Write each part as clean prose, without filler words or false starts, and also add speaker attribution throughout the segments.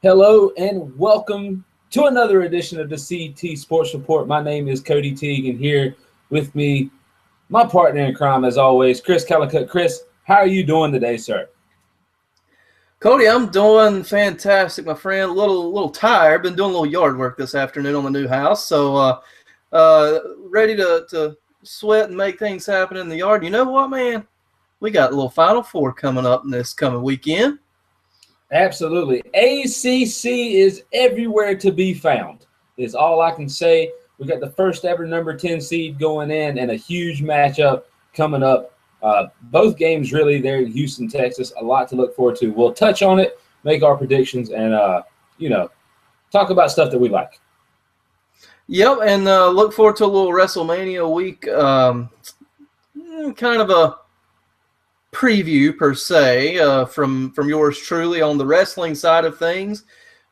Speaker 1: Hello and welcome to another edition of the CT Sports Report. My name is Cody Teague, and here with me, my partner in crime, as always, Chris Calicut. Chris, how are you doing today, sir?
Speaker 2: Cody, I'm doing fantastic, my friend. A little tired. Been doing a little yard work this afternoon on the new house, so ready to sweat and make things happen in the yard. You know what, man? We got a little Final Four coming up this coming weekend.
Speaker 1: Absolutely. ACC is everywhere to be found, is all I can say. We got the first ever number 10 seed going in and a huge matchup coming up. Both games really there in Houston, Texas. A lot to look forward to. We'll touch on it, make our predictions, and, talk about stuff that we like.
Speaker 2: Yep, and look forward to a little Wrestlemania week. Kind of a preview per se from yours truly on the wrestling side of things.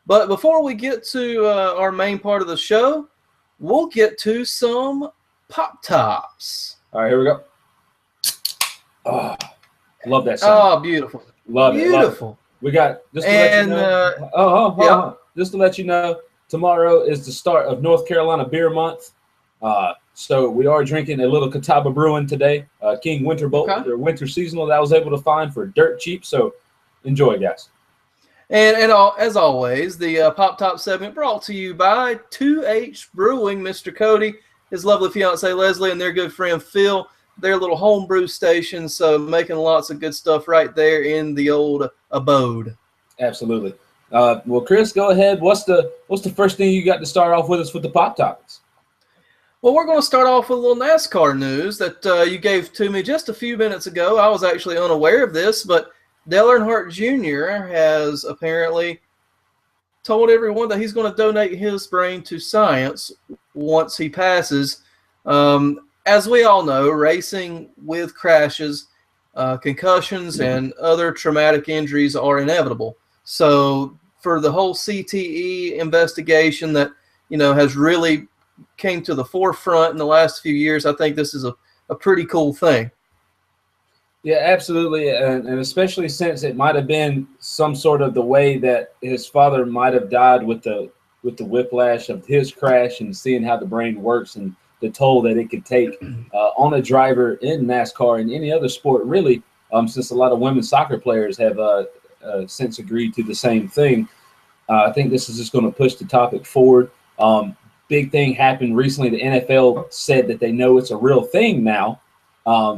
Speaker 2: But before we get to our main part of the show, we'll get to some Pop Tops.
Speaker 1: All right, here we go. Oh, love that song.
Speaker 2: Oh, beautiful.
Speaker 1: Love it.
Speaker 2: Beautiful.
Speaker 1: We got, just to let you know, just to let you know, tomorrow is the start of North Carolina Beer Month. So we are drinking a little Catawba Brewing today, King Winter Bolt, their winter seasonal that I was able to find for dirt cheap. So enjoy, guys.
Speaker 2: And as always, the Pop Top segment brought to you by 2H Brewing, Mr. Cody, his lovely fiance Leslie, and their good friend Phil. Their little homebrew station, so making lots of good stuff right there in the old abode.
Speaker 1: Absolutely. Well, Chris, go ahead. What's the first thing you got to start off with us with the Pop Topics?
Speaker 2: Well, we're going to start off with a little NASCAR news that you gave to me just a few minutes ago. I was actually unaware of this, but Dale Earnhardt Jr. has apparently told everyone that he's going to donate his brain to science once he passes. As we all know, racing with crashes, concussions, and other traumatic injuries are inevitable. So for the whole CTE investigation that, has really came to the forefront in the last few years, I think this is a pretty cool thing.
Speaker 1: Yeah, absolutely. And especially since it might have been some sort of the way that his father might have died with the whiplash of his crash and seeing how the brain works and the toll that it could take on a driver in NASCAR and any other sport, really, since a lot of women's soccer players have since agreed to the same thing. I think this is just going to push the topic forward. Big thing happened recently. The NFL said that they know it's a real thing now.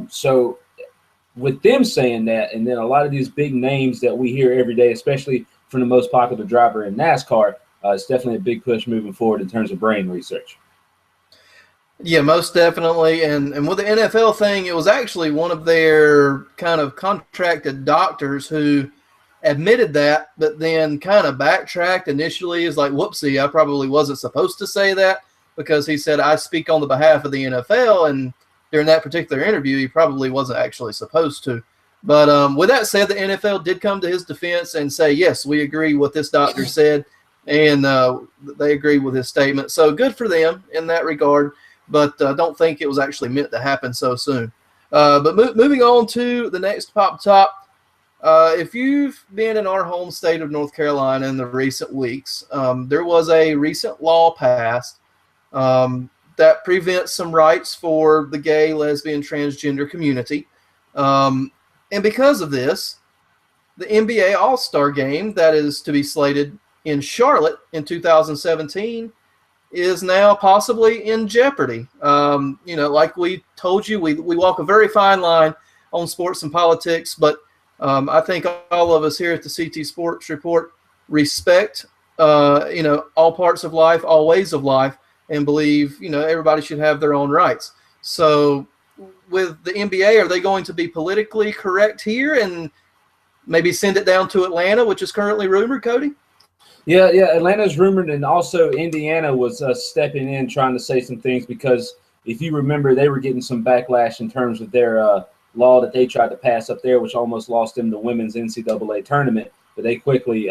Speaker 1: So with them saying that, and then a lot of these big names that we hear every day, especially from the most popular driver in NASCAR, it's definitely a big push moving forward in terms of brain research.
Speaker 2: Yeah, most definitely. And with the NFL thing, it was actually one of their kind of contracted doctors who admitted that, but then kind of backtracked initially. Is like, whoopsie, I probably wasn't supposed to say that, because he said, I speak on the behalf of the NFL. And during that particular interview, he probably wasn't actually supposed to. But with that said, the NFL did come to his defense and say, yes, we agree with what this doctor said. And they agree with his statement. So good for them in that regard. But I don't think it was actually meant to happen so soon. But moving on to the next Pop Top, if you've been in our home state of North Carolina in the recent weeks, there was a recent law passed that prevents some rights for the gay, lesbian, transgender community. And because of this, the NBA All-Star Game that is to be slated in Charlotte in 2017 is now possibly in jeopardy. Like we told you, we walk a very fine line on sports and politics, but I think all of us here at the CT Sports Report respect, all parts of life, all ways of life, and believe, everybody should have their own rights. So with the NBA, are they going to be politically correct here and maybe send it down to Atlanta, which is currently rumored, Cody?
Speaker 1: Yeah, Atlanta's rumored, and also Indiana was stepping in trying to say some things, because if you remember, they were getting some backlash in terms of their law that they tried to pass up there, which almost lost them the women's NCAA tournament. But they quickly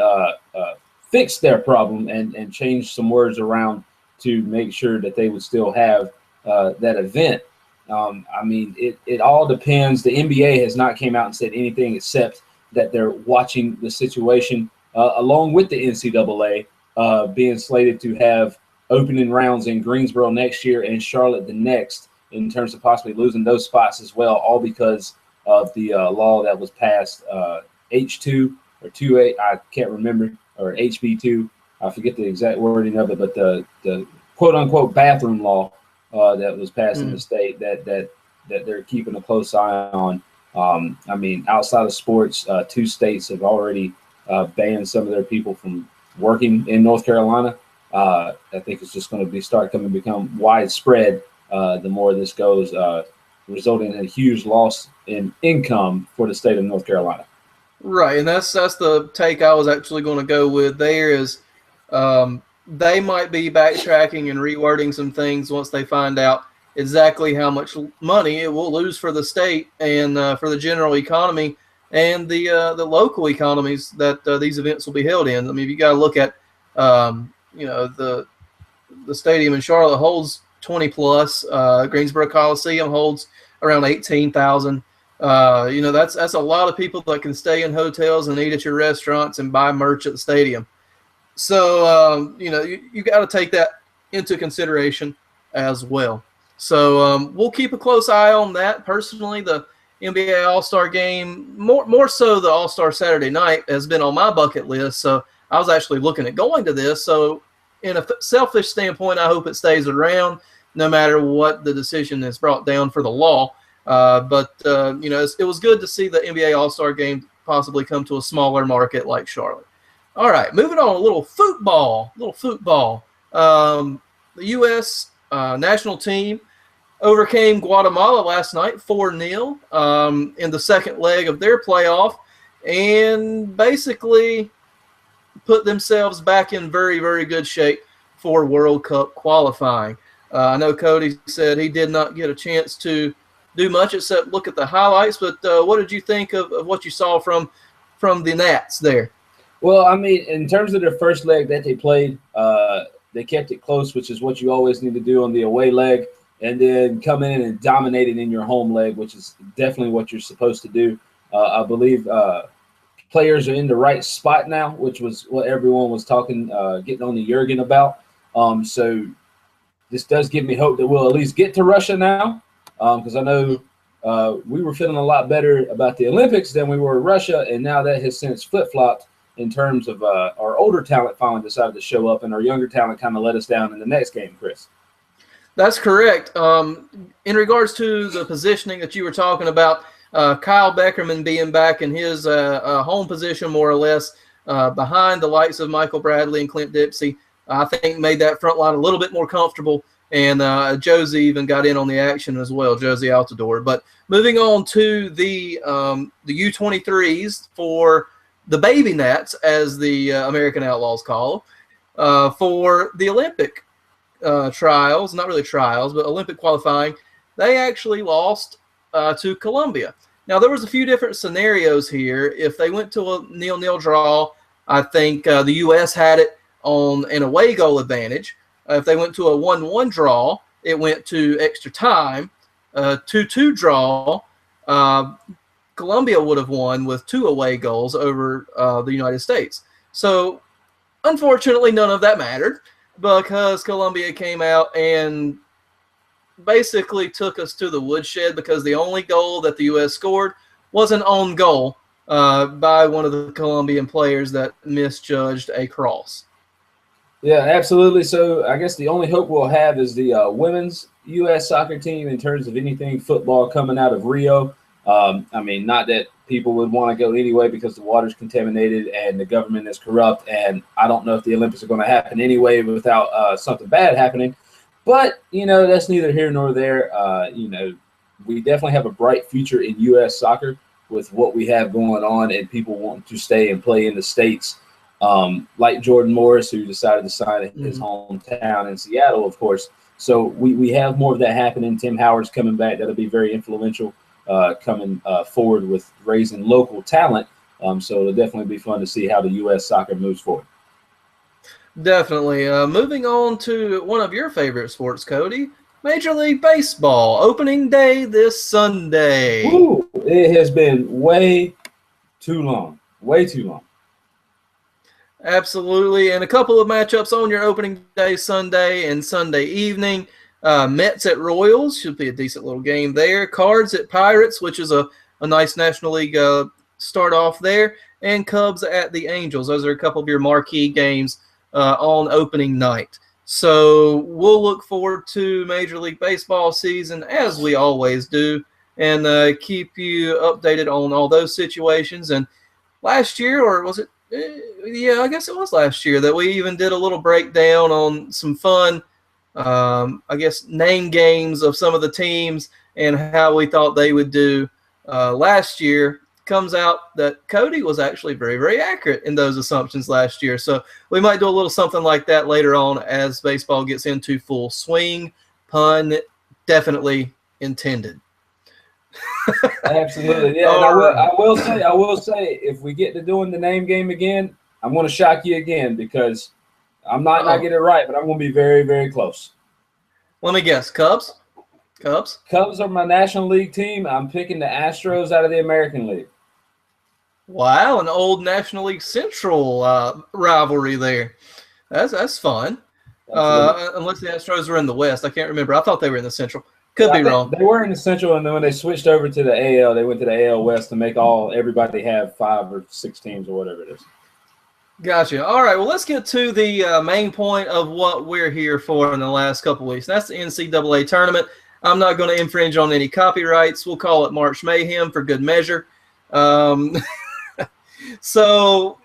Speaker 1: fixed their problem and changed some words around to make sure that they would still have that event. It all depends. The NBA has not came out and said anything except that they're watching the situation. along with the NCAA, being slated to have opening rounds in Greensboro next year and Charlotte the next, in terms of possibly losing those spots as well, all because of the law that was passed, H2 or 2A, I can't remember, or HB2, I forget the exact wording of it, but the quote-unquote bathroom law that was passed in the state that they're keeping a close eye on. I mean, outside of sports, 2 states have already banned some of their people from working in North Carolina. I think it's just going to become widespread the more this goes, resulting in a huge loss in income for the state of North Carolina.
Speaker 2: Right, and that's the take I was actually going to go with there is they might be backtracking and rewording some things once they find out exactly how much money it will lose for the state and for the general economy and the local economies that these events will be held in. I mean, you got to look at the stadium in Charlotte holds 20 plus. Greensboro Coliseum holds around 18,000. That's a lot of people that can stay in hotels and eat at your restaurants and buy merch at the stadium. So you got to take that into consideration as well. So we'll keep a close eye on that. Personally, the NBA All-Star Game, more so the All-Star Saturday night, has been on my bucket list. So I was actually looking at going to this. So in a selfish standpoint, I hope it stays around no matter what the decision is brought down for the law. But it was good to see the NBA All-Star Game possibly come to a smaller market like Charlotte. All right, moving on, a little football. The U.S. National team overcame Guatemala last night 4-0 in the second leg of their playoff and basically put themselves back in very, very good shape for World Cup qualifying. I know Cody said he did not get a chance to do much except look at the highlights, but what did you think of what you saw from the Nats there?
Speaker 1: Well, I mean, in terms of their first leg that they played, they kept it close, which is what you always need to do on the away leg, and then come in and dominate it in your home leg, which is definitely what you're supposed to do. I believe players are in the right spot now, which was what everyone was talking, getting on the Jurgen about. So this does give me hope that we'll at least get to Russia now, because I know we were feeling a lot better about the Olympics than we were Russia, and now that has since flip-flopped in terms of our older talent finally decided to show up, and our younger talent kind of let us down in the next game, Chris.
Speaker 2: That's correct. In regards to the positioning that you were talking about, Kyle Beckerman being back in his home position more or less behind the likes of Michael Bradley and Clint Dempsey, I think made that front line a little bit more comfortable, and Josie even got in on the action as well, Josie Altidore. But moving on to the U23s for the Baby Nats, as the American Outlaws call them, for the Olympic trials, not really trials, but Olympic qualifying, they actually lost to Colombia. Now, there was a few different scenarios here. If they went to a 0-0 draw, I think the U.S. had it on an away goal advantage. If they went to a 1-1 draw, it went to extra time. 2-2 draw, Colombia would have won with 2 away goals over the United States. So, unfortunately, none of that mattered because Colombia came out and basically took us to the woodshed because the only goal that the U.S. scored was an own goal by one of the Colombian players that misjudged a cross.
Speaker 1: Yeah, absolutely. So I guess the only hope we'll have is the women's U.S. soccer team in terms of anything football coming out of Rio. I mean, not that people would want to go anyway because the water's contaminated and the government is corrupt, and I don't know if the Olympics are going to happen anyway without something bad happening. But, that's neither here nor there. We definitely have a bright future in U.S. soccer with what we have going on and people wanting to stay and play in the States, like Jordan Morris, who decided to sign in his hometown in Seattle, of course. So we have more of that happening. Tim Howard's coming back. That'll be very influential. Coming forward with raising local talent. So it'll definitely be fun to see how the U.S. soccer moves forward.
Speaker 2: Definitely. Moving on to one of your favorite sports, Cody, Major League Baseball, opening day this Sunday.
Speaker 1: Ooh, it has been way too long. Way too long.
Speaker 2: Absolutely. And a couple of matchups on your opening day Sunday and Sunday evening. Mets at Royals should be a decent little game there. Cards at Pirates, which is a nice National League start off there. And Cubs at the Angels. Those are a couple of your marquee games on opening night. So we'll look forward to Major League Baseball season, as we always do, and keep you updated on all those situations. And last year, or was it? Yeah, I guess it was last year that we even did a little breakdown on some fun, I guess, name games of some of the teams and how we thought they would do last year. Comes out that Cody was actually very, very accurate in those assumptions last year. So we might do a little something like that later on as baseball gets into full swing. Pun definitely intended.
Speaker 1: Absolutely, yeah. And I will say, if we get to doing the name game again, I'm going to shock you again because I might not get it right, but I'm going to be very, very close.
Speaker 2: Let me guess. Cubs? Cubs
Speaker 1: are my National League team. I'm picking the Astros out of the American League.
Speaker 2: Wow, an old National League Central rivalry there. That's fun. Unless the Astros were in the West. I can't remember. I thought they were in the Central. Could be wrong.
Speaker 1: They were in the Central, and then when they switched over to the AL, they went to the AL West to make everybody have 5 or 6 teams or whatever it is.
Speaker 2: Gotcha. All right, well, let's get to the main point of what we're here for in the last couple weeks. That's the NCAA tournament. I'm not going to infringe on any copyrights. We'll call it March Mayhem for good measure. So,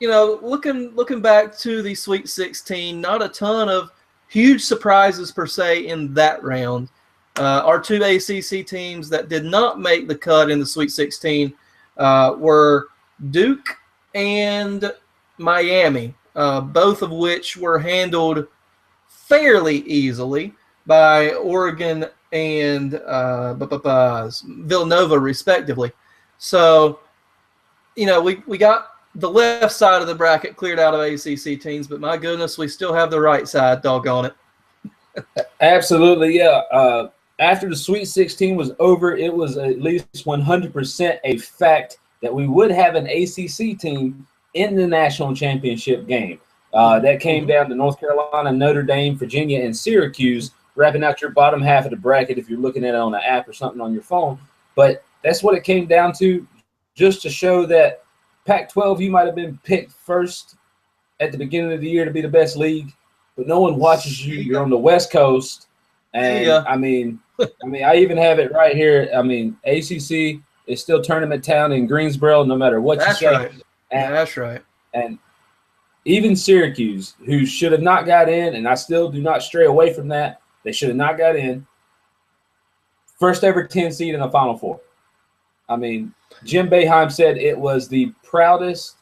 Speaker 2: looking back to the Sweet 16, not a ton of huge surprises per se in that round. Our 2 ACC teams that did not make the cut in the Sweet 16 were Duke and Miami, both of which were handled fairly easily by Oregon and Villanova, respectively. So, we got the left side of the bracket cleared out of ACC teams, but my goodness, we still have the right side, doggone it.
Speaker 1: Absolutely, yeah. After the Sweet 16 was over, it was at least 100% a fact that we would have an ACC team in the national championship game. That came down to North Carolina, Notre Dame, Virginia, and Syracuse, wrapping out your bottom half of the bracket if you're looking at it on an app or something on your phone. But that's what it came down to, just to show that Pac-12, you might have been picked first at the beginning of the year to be the best league, but no one watches you. You're on the West Coast. And, I mean, I even have it right here. I mean, ACC is still tournament town in Greensboro, no matter what you say.
Speaker 2: Right. That's right.
Speaker 1: And even Syracuse, who should have not got in, and I still do not stray away from that, they should have not got in. First ever 10 seed in the Final Four. I mean, Jim Boeheim said it was the proudest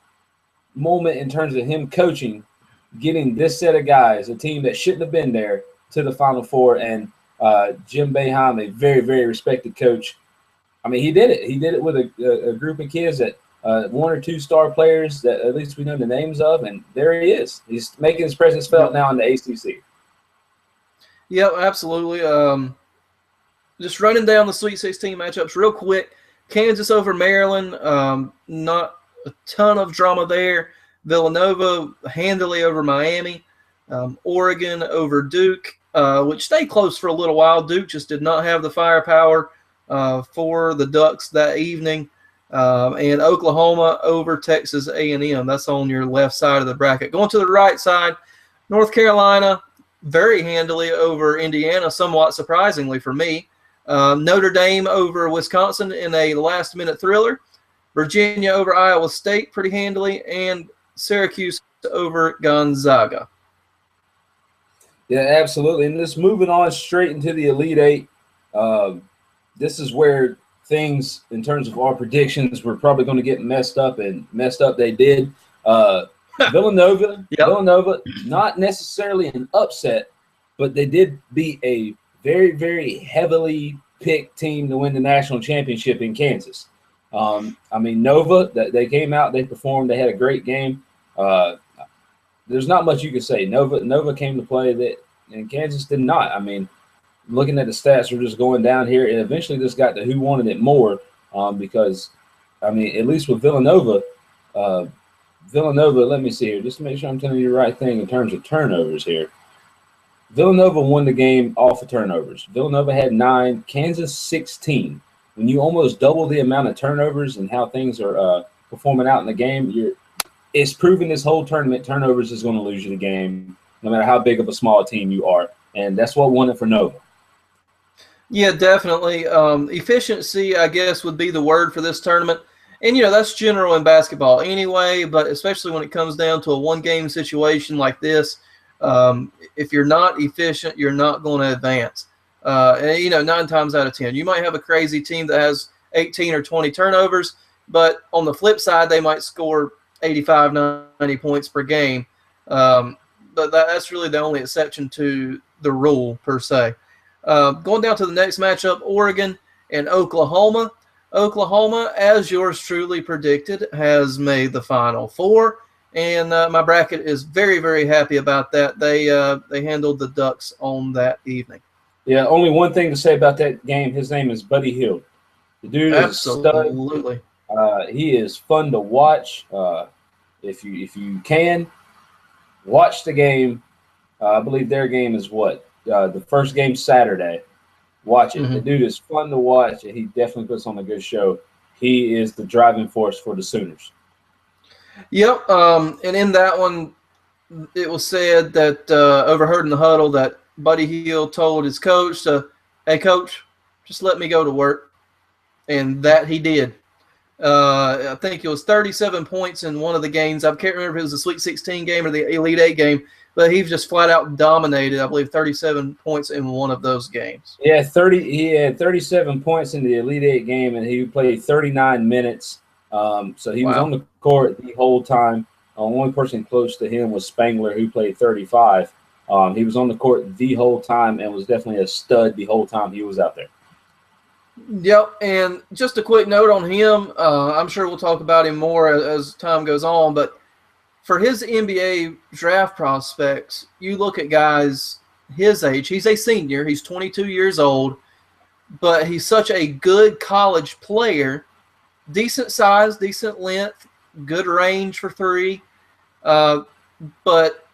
Speaker 1: moment in terms of him coaching, getting this set of guys, a team that shouldn't have been there, to the Final Four. And Jim Boeheim, a very, very respected coach. I mean, he did it. He did it with a group of kids that 1 or 2 star players that at least we know the names of, and there he is. He's making his presence felt now in the ACC.
Speaker 2: Yeah, absolutely. Just running down the Sweet 16 matchups real quick. Kansas over Maryland, not a ton of drama there. Villanova handily over Miami. Oregon over Duke, which stayed close for a little while. Duke just did not have the firepower for the Ducks that evening. And Oklahoma over Texas A&M. That's on your left side of the bracket. Going to the right side, North Carolina very handily over Indiana, somewhat surprisingly for me. Notre Dame over Wisconsin in a last-minute thriller. Virginia over Iowa State pretty handily. And Syracuse over Gonzaga.
Speaker 1: Yeah, absolutely. And just moving on straight into the Elite Eight, this is where things, in terms of our predictions, were probably going to get messed up, and messed up they did. Villanova, not necessarily an upset, but they did beat a very, very heavily picked team to win the national championship in Kansas. I mean, Nova, they came out, they performed, they had a great game. There's not much you can say. Nova came to play that, and Kansas did not. I mean, looking at the stats, we're just going down here, and eventually this got to who wanted it more, because, I mean, at least with Villanova, Villanova, let me see here, just to make sure I'm telling you the right thing in terms of turnovers here. Villanova won the game off of turnovers. Villanova had 9, Kansas 16. When you almost double the amount of turnovers and how things are performing out in the game, it's proven this whole tournament turnovers is going to lose you the game, no matter how big of a small team you are. And that's what won it for Nova.
Speaker 2: Yeah, definitely. Efficiency, I guess, would be the word for this tournament. And, that's general in basketball anyway, but especially when it comes down to a one-game situation like this, if you're not efficient, you're not going to advance. And, 9 times out of 10. You might have a crazy team that has 18 or 20 turnovers, but on the flip side, they might score 85, 90 points per game. But that's really the only exception to the rule, per se. Going down to the next matchup, Oregon and Oklahoma. Oklahoma, as yours truly predicted, has made the Final Four, and my bracket is very, very happy about that. They handled the Ducks on that evening.
Speaker 1: Yeah, only one thing to say about that game. His name is Buddy Hield. The dude
Speaker 2: Absolutely.
Speaker 1: is a stud. He is fun to watch. If you can, watch the game. I believe their game is the first game Saturday. Watch it. Mm-hmm. The dude is fun to watch, and he definitely puts on a good show. He is the driving force for the Sooners.
Speaker 2: Yep. And in that one, it was said that overheard in the huddle that Buddy Hield told his coach, "Hey, coach, just let me go to work," and that he did. I think it was 37 points in one of the games. I can't remember if it was the Sweet 16 game or the Elite 8 game, but he just flat out dominated, I believe, 37 points in one of those games.
Speaker 1: Yeah, he had 37 points in the Elite 8 game, and he played 39 minutes. So he was on the court the whole time. Only person close to him was Spangler, who played 35. He was on the court the whole time and was definitely a stud the whole time he was out there.
Speaker 2: Yep, and just a quick note on him. I'm sure we'll talk about him more as time goes on, but for his NBA draft prospects, you look at guys his age. He's a senior. He's 22 years old, but he's such a good college player. Decent size, decent length, good range for three. But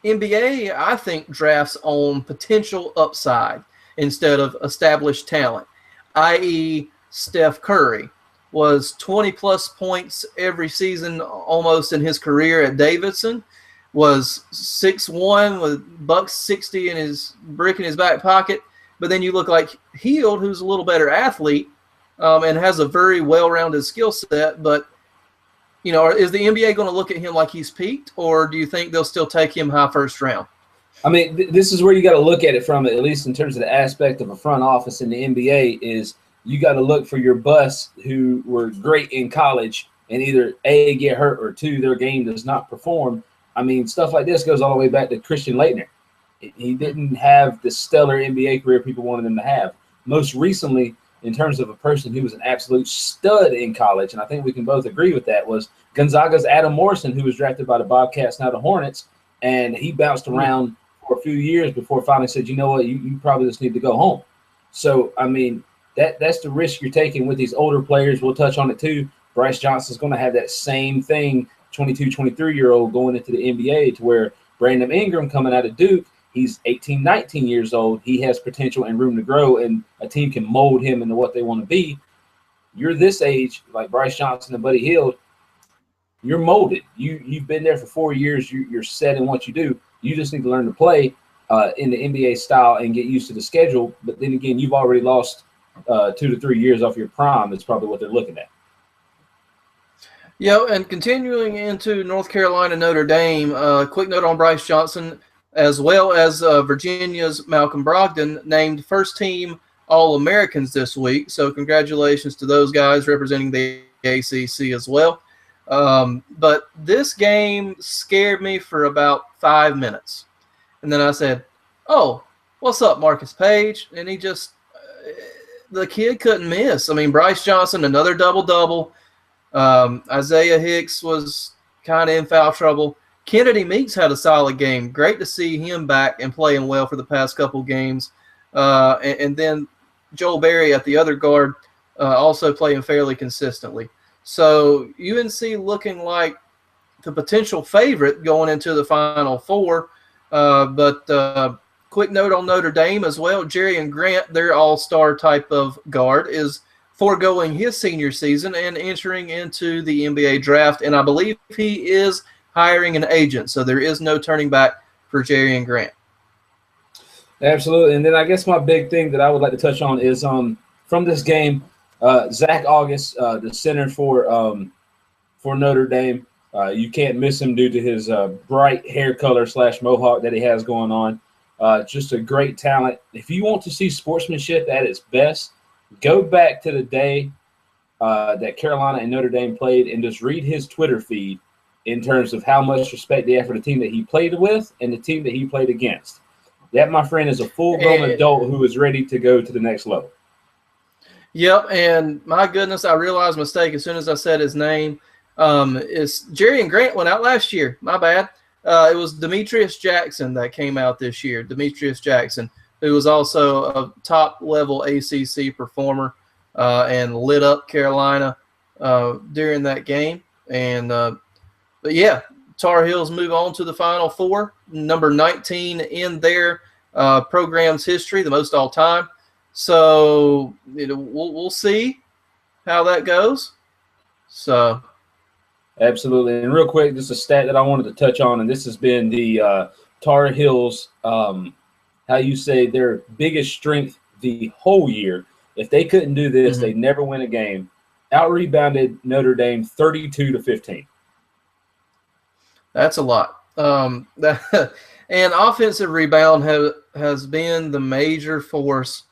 Speaker 2: NBA, I think, drafts on potential upside instead of established talent, i.e. Steph Curry was 20-plus points every season almost in his career at Davidson, was 6'1", with $160 in his brick in his back pocket. But then you look like Hield, who's a little better athlete and has a very well-rounded skill set. But, is the NBA going to look at him like he's peaked, or do you think they'll still take him high first round?
Speaker 1: I mean, this is where you got to look at it from, at least in terms of the aspect of a front office in the NBA, is you got to look for your busts who were great in college and either A, get hurt, or 2, their game does not perform. I mean, stuff like this goes all the way back to Christian Laettner. He didn't have the stellar NBA career people wanted him to have. Most recently, in terms of a person who was an absolute stud in college, and I think we can both agree with that, was Gonzaga's Adam Morrison, who was drafted by the Bobcats, now the Hornets, and he bounced around for a few years before finally said, you know what, you probably just need to go home. So, I mean, that's the risk you're taking with these older players. We'll touch on it too. Bryce Johnson's going to have that same thing, 22, 23-year-old going into the NBA, to where Brandon Ingram coming out of Duke, he's 18, 19 years old. He has potential and room to grow, and a team can mold him into what they want to be. You're this age, like Bryce Johnson and Buddy Hield, you're molded. You've been there for 4 years. You're set in what you do. You just need to learn to play in the NBA style and get used to the schedule. But then again, you've already lost 2 to 3 years off your prime. That's probably what they're looking at.
Speaker 2: Yeah, and continuing into North Carolina, Notre Dame, quick note on Bryce Johnson, as well as Virginia's Malcolm Brogdon, named first team All-Americans this week. So congratulations to those guys representing the ACC as well. But this game scared me for about 5 minutes. And then I said, oh, what's up, Marcus Page? And he just the kid couldn't miss. I mean, Bryce Johnson, another double-double. Isaiah Hicks was kind of in foul trouble. Kennedy Meeks had a solid game. Great to see him back and playing well for the past couple games. And then Joel Berry at the other guard also playing fairly consistently. So UNC looking like the potential favorite going into the Final Four. But quick note on Notre Dame as well. Jerrion Grant, their all-star type of guard, is foregoing his senior season and entering into the NBA draft. And I believe he is hiring an agent. So there is no turning back for Jerrion Grant.
Speaker 1: Absolutely. And then I guess my big thing that I would like to touch on is from this game, Zach August, the center for Notre Dame. You can't miss him due to his bright hair color / mohawk that he has going on. Just a great talent. If you want to see sportsmanship at its best, go back to the day that Carolina and Notre Dame played and just read his Twitter feed in terms of how much respect they have for the team that he played with and the team that he played against. That, my friend, is a full-grown adult who is ready to go to the next level.
Speaker 2: Yep, and my goodness, I realized a mistake as soon as I said his name. Is Jerrion Grant went out last year. My bad. It was Demetrius Jackson that came out this year. Demetrius Jackson, who was also a top-level ACC performer and lit up Carolina during that game. And but yeah, Tar Heels move on to the Final Four, number 19 in their program's history, the most all time. So we'll see how that goes. So.
Speaker 1: Absolutely. And real quick, just a stat that I wanted to touch on, and this has been the Tar Heels, how you say their biggest strength the whole year. If they couldn't do this, they'd never win a game. Out-rebounded Notre Dame 32-15.
Speaker 2: That's a lot. And offensive rebound has been the major force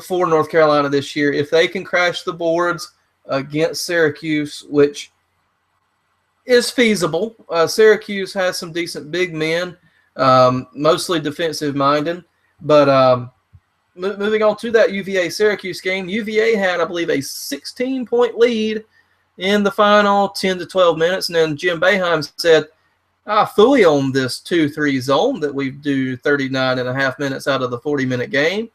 Speaker 2: for North Carolina this year. If they can crash the boards against Syracuse, which is feasible. Syracuse has some decent big men, mostly defensive-minded. But moving on to that UVA-Syracuse game, UVA had, I believe, a 16-point lead in the final 10 to 12 minutes. And then Jim Boeheim said, I fully own this 2-3 zone that we do 39 and a half minutes out of the 40-minute game.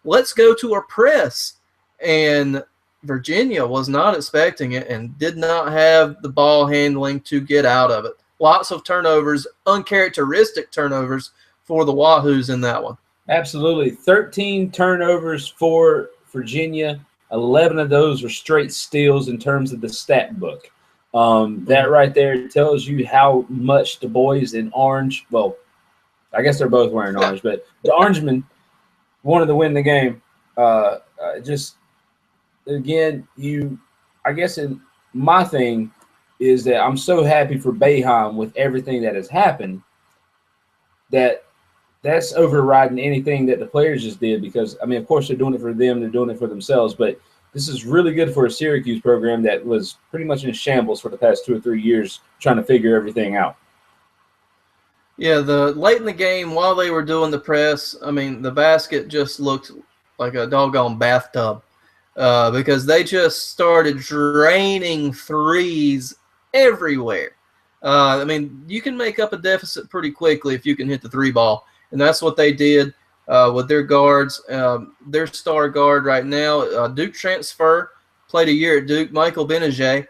Speaker 2: Let's go to a press. And Virginia was not expecting it and did not have the ball handling to get out of it. Lots of turnovers, uncharacteristic turnovers for the Wahoos in that one.
Speaker 1: Absolutely. 13 turnovers for Virginia. 11 of those were straight steals in terms of the stat book. That right there tells you how much the boys in orange, well, I guess they're both wearing orange, but the Orangemen wanted to win the game. Again, I guess my thing is that I'm so happy for Boeheim with everything that has happened that's overriding anything that the players just did because, I mean, of course, they're doing it for them. They're doing it for themselves. But this is really good for a Syracuse program that was pretty much in shambles for the past 2 or 3 years trying to figure everything out.
Speaker 2: Yeah, late in the game, while they were doing the press, I mean, the basket just looked like a doggone bathtub. Because they just started draining threes everywhere. I mean, you can make up a deficit pretty quickly if you can hit the three ball. And that's what they did with their guards. Their star guard right now, Duke transfer, played a year at Duke, Michael Benajay,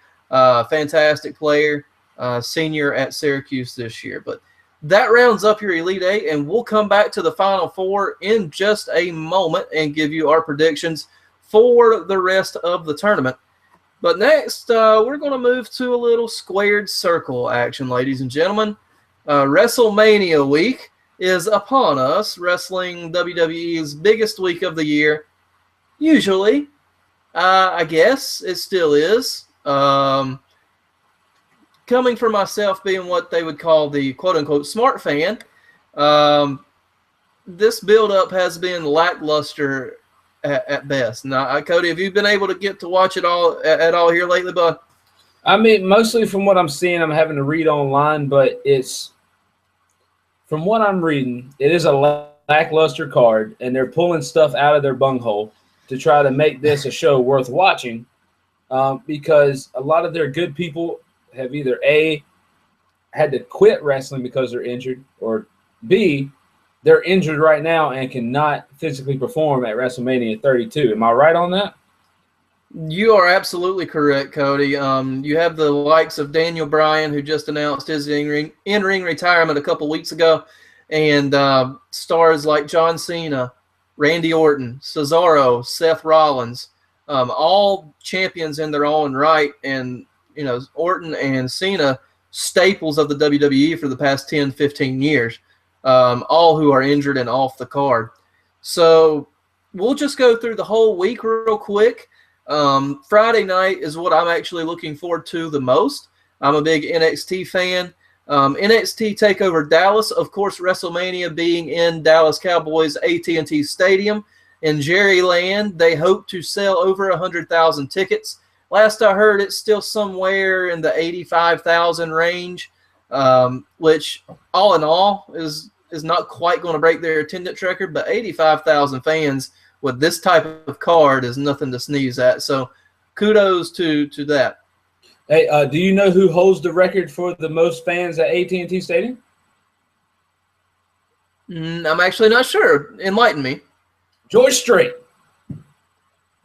Speaker 2: fantastic player, senior at Syracuse this year. But that rounds up your Elite Eight, and we'll come back to the Final Four in just a moment and give you our predictions for the rest of the tournament. But next, we're going to move to a little squared circle action, ladies and gentlemen. WrestleMania week is upon us, wrestling WWE's biggest week of the year. Usually, I guess it still is. Coming from myself being what they would call the quote-unquote smart fan, this build-up has been lackluster at best. Now, Cody, have you been able to get to watch it all at all here lately, bud?
Speaker 1: I mean, mostly from what I'm seeing, I'm having to read online, but it's from what I'm reading, it is a lackluster card, and they're pulling stuff out of their bunghole to try to make this a show worth watching because a lot of their good people have either A, had to quit wrestling because they're injured, or B, they're injured right now and cannot physically perform at WrestleMania 32. Am I right on that?
Speaker 2: You are absolutely correct, Cody. You have the likes of Daniel Bryan, who just announced his in-ring retirement a couple weeks ago, and stars like John Cena, Randy Orton, Cesaro, Seth Rollins, all champions in their own right, and Orton and Cena, staples of the WWE for the past 10, 15 years, all who are injured and off the card. So we'll just go through the whole week real quick. Friday night is what I'm actually looking forward to the most. I'm a big NXT fan. NXT Takeover Dallas, of course, WrestleMania being in Dallas Cowboys AT&T Stadium in Jerry Land. They hope to sell over 100,000 tickets. Last I heard, it's still somewhere in the 85,000 range, which all in all is not quite going to break their attendance record, but 85,000 fans with this type of card is nothing to sneeze at. So kudos to that.
Speaker 1: Hey, do you know who holds the record for the most fans at AT&T Stadium?
Speaker 2: I'm actually not sure. Enlighten me.
Speaker 1: George Strait.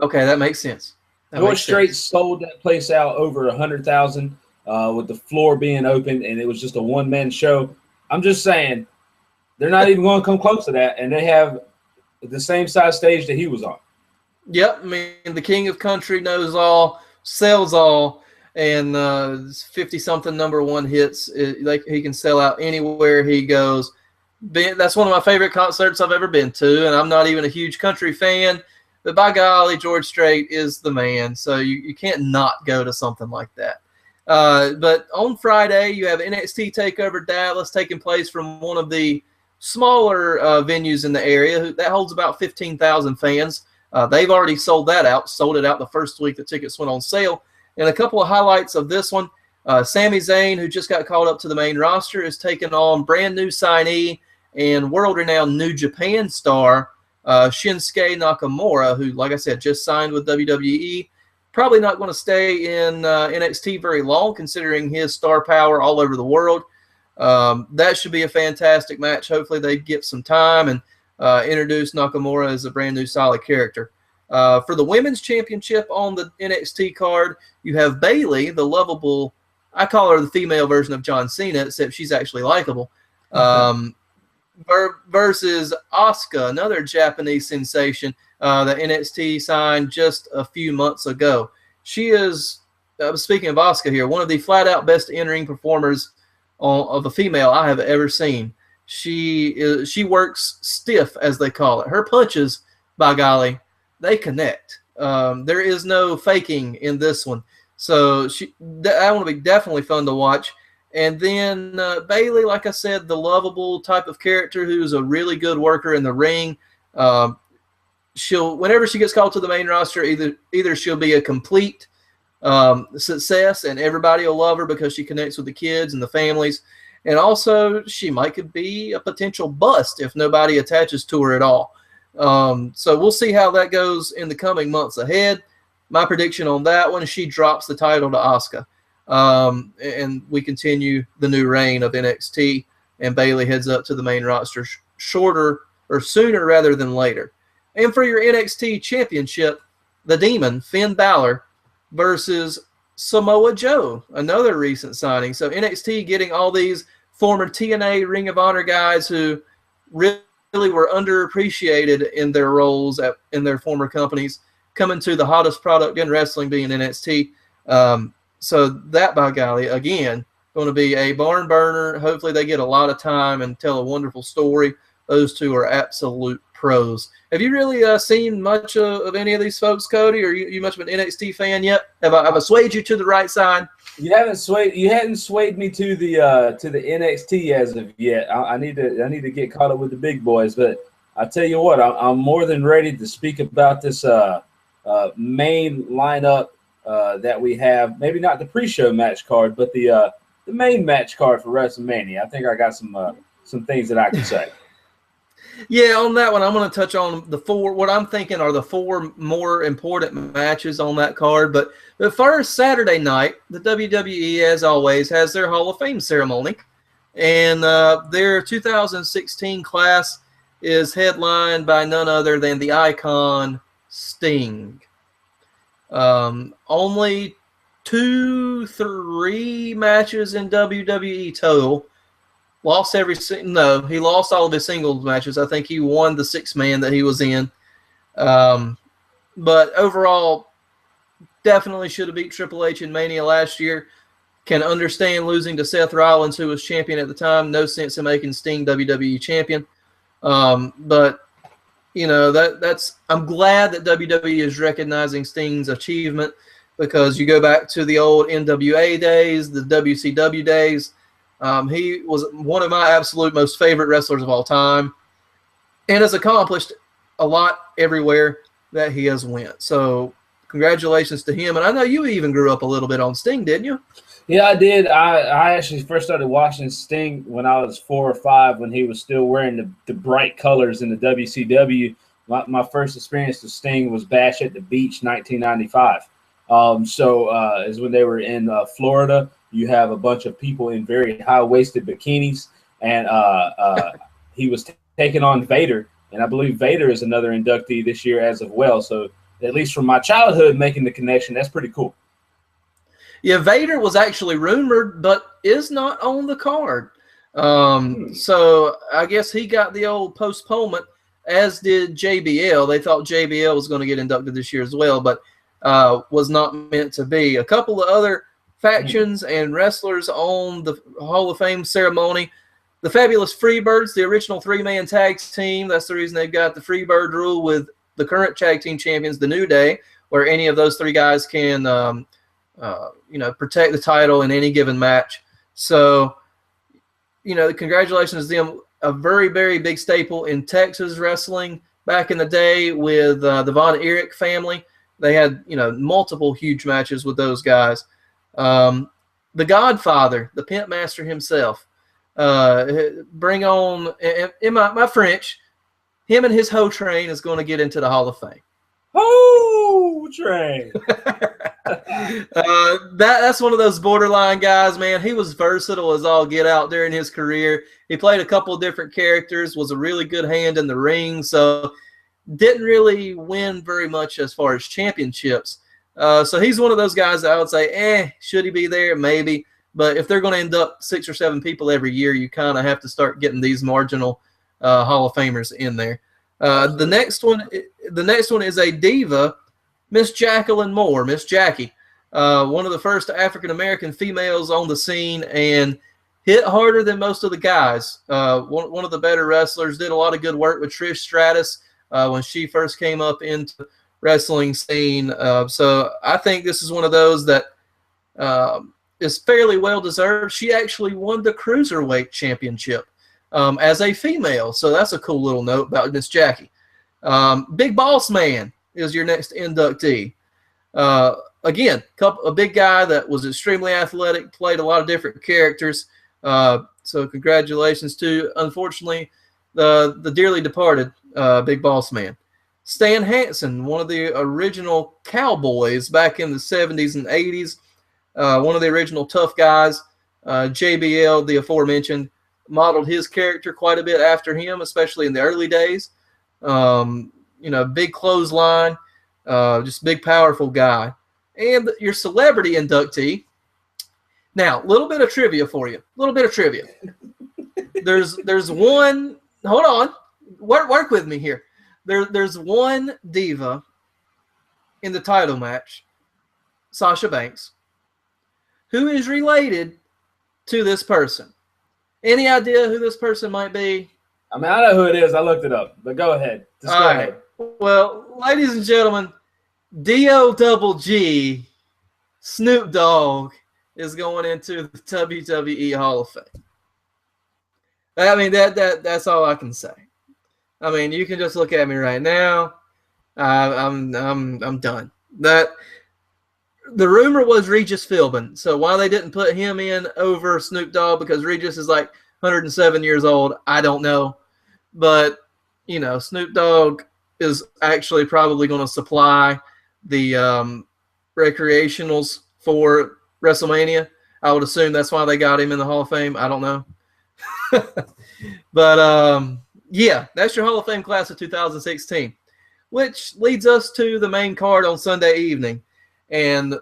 Speaker 2: Okay, that makes sense.
Speaker 1: George Strait sold that place out over 100,000 with the floor being open, and it was just a one-man show. I'm just saying, they're not even going to come close to that, and they have the same size stage that he was on.
Speaker 2: Yep, I mean, the king of country knows all, sells all, and 50-something number one hits. He can sell out anywhere he goes. That's one of my favorite concerts I've ever been to, and I'm not even a huge country fan, but by golly, George Strait is the man, so you can't not go to something like that. But on Friday, you have NXT TakeOver Dallas taking place from one of the smaller venues in the area that holds about 15,000 fans. They've already sold it out the first week the tickets went on sale. And a couple of highlights of this one, Sami Zayn, who just got called up to the main roster, is taking on brand new signee and world-renowned New Japan star Shinsuke Nakamura, who, like I said, just signed with WWE. Probably not going to stay in NXT very long, considering his star power all over the world. That should be a fantastic match. Hopefully they get some time and introduce Nakamura as a brand new solid character. For the women's championship on the NXT card, you have Bayley, the lovable, I call her the female version of John Cena, except she's actually likable, versus Asuka, another Japanese sensation that NXT signed just a few months ago. She is, speaking of Asuka here, one of the flat-out best in-ring performers of a female I have ever seen. She works stiff, as they call it. Her punches, by golly, they connect. There is no faking in this one. So that will be definitely fun to watch. And then Bayley, like I said, the lovable type of character who's a really good worker in the ring. Whenever she gets called to the main roster, either she'll be a complete success and everybody will love her because she connects with the kids and the families. And also, she could be a potential bust if nobody attaches to her at all. So we'll see how that goes in the coming months ahead. My prediction on that one, she drops the title to Asuka. And we continue the new reign of NXT, and Bayley heads up to the main roster sooner rather than later. And for your NXT championship, the Demon, Finn Balor, versus Samoa Joe, another recent signing. So NXT getting all these former TNA Ring of Honor guys who really were underappreciated in their roles in their former companies, coming to the hottest product in wrestling, being NXT. So that, by golly, again, going to be a barn burner. Hopefully they get a lot of time and tell a wonderful story. Those two are absolute pros. Have you really seen much of any of these folks, Cody? Or you much of an NXT fan yet? Have I swayed you to the right side?
Speaker 1: You hadn't swayed me to the NXT as of yet. I need to get caught up with the big boys. But I tell you what, I'm more than ready to speak about this main lineup that we have. Maybe not the pre-show match card, but the main match card for WrestleMania. I think I got some things that I can say.
Speaker 2: Yeah, on that one, I'm going to touch on what I'm thinking are the four more important matches on that card. But first, Saturday night, the WWE, as always, has their Hall of Fame ceremony. And their 2016 class is headlined by none other than the Icon Sting. Only 3 matches in WWE total. Lost he lost all of his singles matches. I think he won the 6-man that he was in. But overall, definitely should have beat Triple H in Mania last year. Can understand losing to Seth Rollins, who was champion at the time. No sense in making Sting WWE champion. But I'm glad that WWE is recognizing Sting's achievement, because you go back to the old NWA days, the WCW days. He was one of my absolute most favorite wrestlers of all time, and has accomplished a lot everywhere that he has went. So congratulations to him. And I know you even grew up a little bit on Sting, didn't you?
Speaker 1: Yeah, I did. I actually first started watching Sting when I was 4 or 5, when he was still wearing the bright colors in the WCW. My first experience with Sting was Bash at the Beach, 1995. Is when they were in Florida. You have a bunch of people in very high-waisted bikinis, and he was taking on Vader, and I believe Vader is another inductee this year as of well. So at least from my childhood, making the connection, that's pretty cool.
Speaker 2: Yeah, Vader was actually rumored, but is not on the card. So I guess he got the old postponement, as did JBL. They thought JBL was going to get inducted this year as well, but was not meant to be. A couple of other factions and wrestlers on the Hall of Fame ceremony. The Fabulous Freebirds, the original 3-man tag team. That's the reason they've got the Freebird rule with the current tag team champions, the New Day, where any of those 3 guys can protect the title in any given match. So, congratulations to them. A very, very big staple in Texas wrestling back in the day with the Von Erich family. They had, multiple huge matches with those guys. The Godfather, the Pimp Master himself. Bring on, in my French, him and his hoe train is going to get into the Hall of Fame.
Speaker 1: Hoe train.
Speaker 2: That's one of those borderline guys, man. He was versatile as all get out during his career. He played a couple of different characters, was a really good hand in the ring, so didn't really win very much as far as championships. So he's one of those guys that I would say, should he be there? Maybe. But if they're going to induct 6 or 7 people every year, you kind of have to start getting these marginal Hall of Famers in there. The next one is a diva, Miss Jacqueline Moore, Miss Jackie, one of the first African-American females on the scene, and hit harder than most of the guys. One of the better wrestlers, did a lot of good work with Trish Stratus when she first came up into wrestling scene. So I think this is one of those that is fairly well-deserved. She actually won the Cruiserweight Championship as a female, so that's a cool little note about Miss Jackie. Big Boss Man is your next inductee. Again, a big guy that was extremely athletic, played a lot of different characters. So congratulations to, unfortunately, the dearly departed Big Boss Man. Stan Hansen, one of the original Cowboys back in the 70s and 80s, one of the original tough guys. JBL, the aforementioned, modeled his character quite a bit after him, especially in the early days. Big clothesline, just big, powerful guy. And your celebrity inductee. Now, a little bit of trivia for you. A little bit of trivia. There's one. Hold on. Work with me here. There's one diva in the title match, Sasha Banks, who is related to this person. Any idea who this person might be?
Speaker 1: I mean, I know who it is. I looked it up, but go ahead. Just go ahead.
Speaker 2: Well, ladies and gentlemen, D-O-double-G, Snoop Dogg, is going into the WWE Hall of Fame. I mean, that's all I can say. I mean, you can just look at me right now. I'm done. The rumor was Regis Philbin. So why they didn't put him in over Snoop Dogg, because Regis is like 107 years old, I don't know. But, Snoop Dogg is actually probably going to supply the recreationals for WrestleMania. I would assume that's why they got him in the Hall of Fame. I don't know. But, yeah, that's your Hall of Fame class of 2016, which leads us to the main card on Sunday evening. And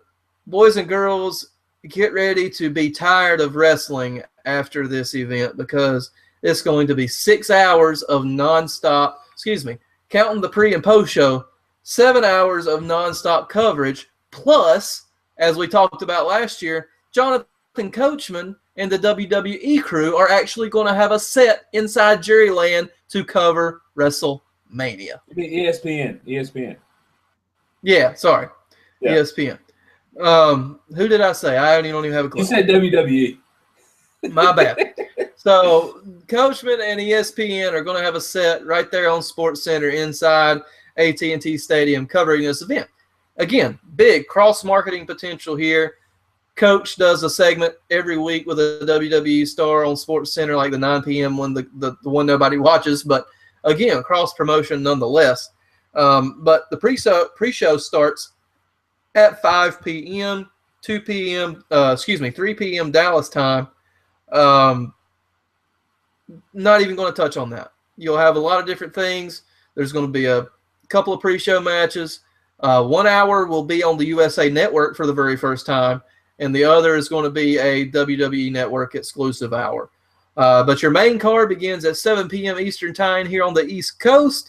Speaker 2: boys and girls, get ready to be tired of wrestling after this event, because it's going to be 6 hours of nonstop, counting the pre and post show, 7 hours of nonstop coverage. Plus, as we talked about last year, Jonathan Coachman and the WWE crew are actually going to have a set inside Jerryland to cover WrestleMania.
Speaker 1: You mean ESPN? ESPN.
Speaker 2: Yeah, sorry.
Speaker 1: Yeah.
Speaker 2: ESPN. Who did I say? I don't even have a clue.
Speaker 1: You said WWE.
Speaker 2: My bad. So Coachman and ESPN are going to have a set right there on SportsCenter inside AT&T Stadium covering this event. Again, big cross-marketing potential here. Coach does a segment every week with a WWE star on SportsCenter, like the 9 p.m. one, the one nobody watches. But again, cross-promotion nonetheless. But the pre-show starts at 5 p.m., 2 p.m., 3 p.m. Dallas time. Not even going to touch on that. You'll have a lot of different things. There's going to be a couple of pre-show matches. 1 hour will be on the USA Network for the very first time, and the other is going to be a WWE Network exclusive hour. But your main card begins at 7 p.m. Eastern time here on the East Coast.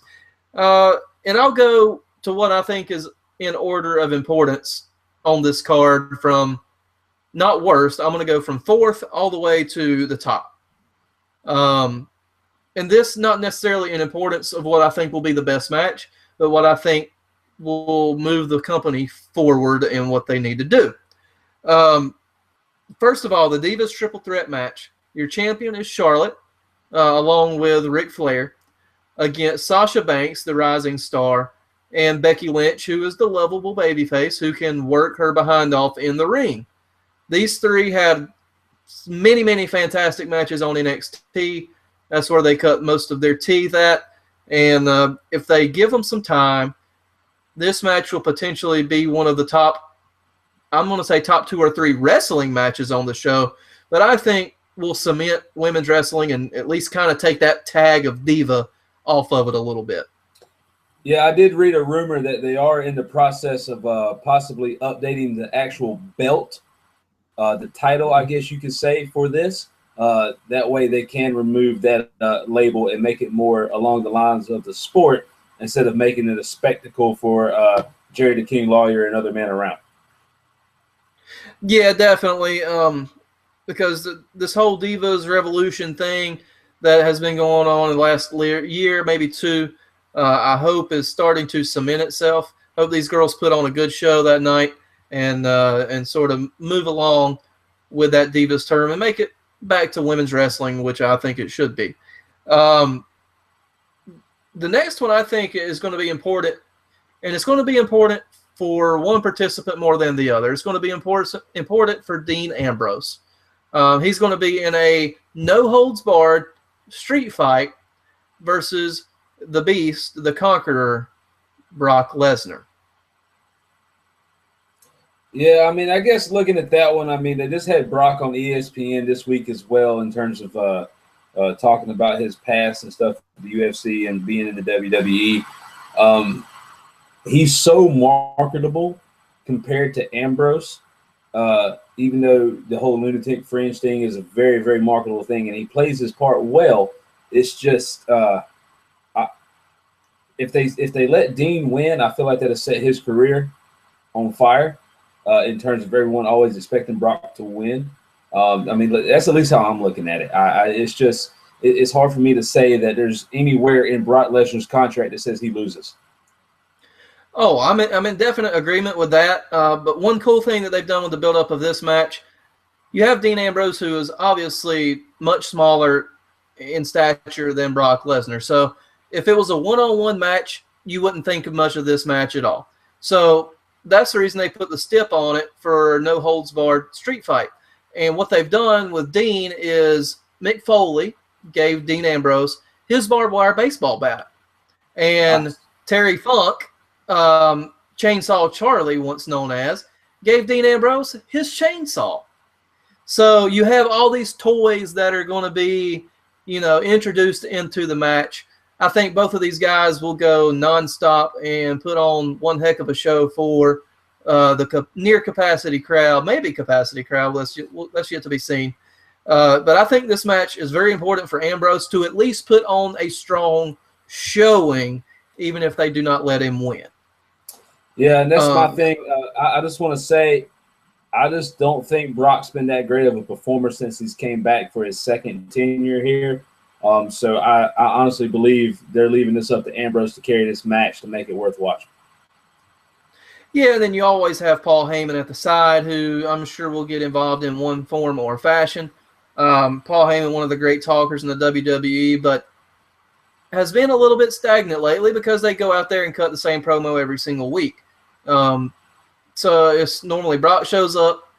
Speaker 2: And I'll go to what I think is in order of importance on this card from not worst. I'm going to go from fourth all the way to the top. And this not necessarily in importance of what I think will be the best match, but what I think will move the company forward in what they need to do. First of all, the Divas Triple Threat match. Your champion is Charlotte, along with Ric Flair, against Sasha Banks, the rising star, and Becky Lynch, who is the lovable babyface who can work her behind off in the ring. These three had many, many fantastic matches on NXT. That's where they cut most of their teeth at. And if they give them some time, this match will potentially be one of the top, I'm going to say top 2 or 3 wrestling matches on the show, but I think will cement women's wrestling and at least kind of take that tag of diva off of it a little bit.
Speaker 1: Yeah, I did read a rumor that they are in the process of possibly updating the actual belt, the title, I guess you could say, for this. That way they can remove that label and make it more along the lines of the sport instead of making it a spectacle for Jerry the King Lawler and other men around.
Speaker 2: Yeah, definitely. Because this whole Divas Revolution thing that has been going on in the last year, maybe 2, I hope is starting to cement itself. Hope these girls put on a good show that night and sort of move along with that Divas term and make it back to women's wrestling, which I think it should be. The next one I think is going to be important, and it's going to be important for one participant more than the other. It's going to be important for Dean Ambrose. He's going to be in a no-holds-barred street fight versus the Beast, the Conqueror, Brock Lesnar.
Speaker 1: Yeah, I mean, I guess looking at that one, I mean, they just had Brock on ESPN this week as well in terms of talking about his past and stuff, the UFC and being in the WWE. He's so marketable compared to Ambrose, even though the whole lunatic fringe thing is a very, very marketable thing, and he plays his part well. It's just if they let Dean win, I feel like that'll set his career on fire in terms of everyone always expecting Brock to win. I mean, that's at least how I'm looking at it. It's just it's hard for me to say that there's anywhere in Brock Lesnar's contract that says he loses.
Speaker 2: Oh, I'm in definite agreement with that. But one cool thing that they've done with the build-up of this match, you have Dean Ambrose, who is obviously much smaller in stature than Brock Lesnar. So if it was a one-on-one match, you wouldn't think of much of this match at all. So that's the reason they put the stip on it for no-holds-barred street fight. And what they've done with Dean is Mick Foley gave Dean Ambrose his barbed wire baseball bat. And nice. Terry Funk, Chainsaw Charlie, once known as, gave Dean Ambrose his chainsaw. So you have all these toys that are going to be, introduced into the match. I think both of these guys will go nonstop and put on one heck of a show for near capacity crowd, maybe capacity crowd. That's yet to be seen. But I think this match is very important for Ambrose to at least put on a strong showing, even if they do not let him win.
Speaker 1: Yeah, and that's my thing. I just want to say, I just don't think Brock's been that great of a performer since he's came back for his second tenure here. So I honestly believe they're leaving this up to Ambrose to carry this match to make it worth watching.
Speaker 2: Yeah, and then you always have Paul Heyman at the side, who I'm sure will get involved in one form or fashion. Paul Heyman, one of the great talkers in the WWE, but has been a little bit stagnant lately because they go out there and cut the same promo every single week. So it's normally Brock shows up,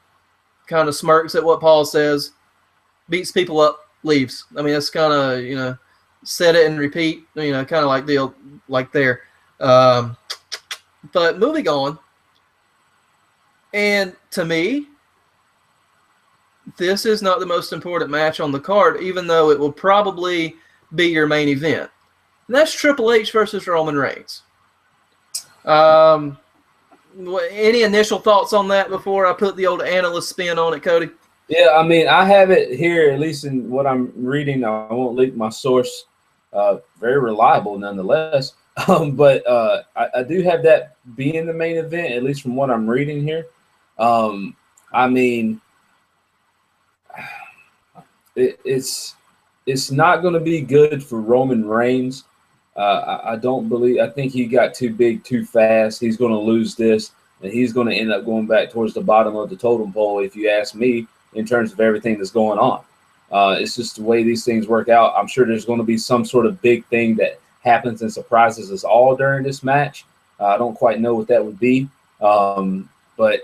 Speaker 2: kind of smirks at what Paul says, beats people up, leaves. I mean, it's kind of, set it and repeat, kind of like deal like there. But moving on, and to me, this is not the most important match on the card, even though it will probably be your main event. And that's Triple H versus Roman Reigns. Any initial thoughts on that before I put the old analyst spin on it, Cody?
Speaker 1: Yeah, I mean, I have it here, at least in what I'm reading. I won't leak my source. Very reliable, nonetheless. But I do have that being the main event, at least from what I'm reading here. I mean, it's not going to be good for Roman Reigns. I think he got too big too fast. He's going to lose this, and he's going to end up going back towards the bottom of the totem pole, if you ask me, in terms of everything that's going on. It's just the way these things work out. I'm sure there's going to be some sort of big thing that happens and surprises us all during this match. I don't quite know what that would be, but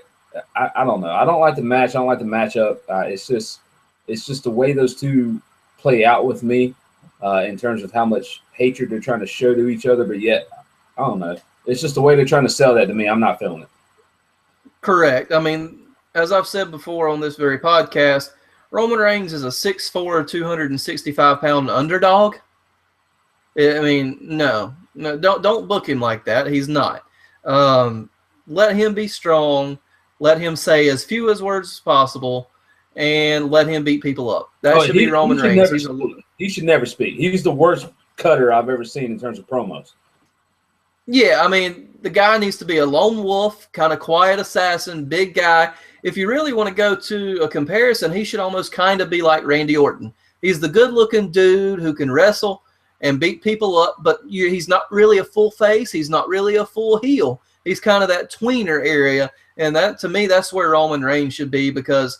Speaker 1: I don't know. I don't like the match. I don't like the matchup. It's just the way those two play out with me. In terms of how much hatred they're trying to show to each other, but yet, I don't know. It's just the way they're trying to sell that to me. I'm not feeling it.
Speaker 2: Correct. I mean, as I've said before on this very podcast, Roman Reigns is a 6'4", 265-pound underdog. I mean, no, don't book him like that. He's not. Let him be strong. Let him say as few words as possible, and let him beat people up. That should be Roman Reigns.
Speaker 1: He should never speak. He's the worst cutter I've ever seen in terms of promos.
Speaker 2: Yeah, I mean, the guy needs to be a lone wolf, kind of quiet assassin, big guy. If you really want to go to a comparison, he should almost kind of be like Randy Orton. He's the good-looking dude who can wrestle and beat people up, but he's not really a full face. He's not really a full heel. He's kind of that tweener area, and that, to me, that's where Roman Reigns should be, because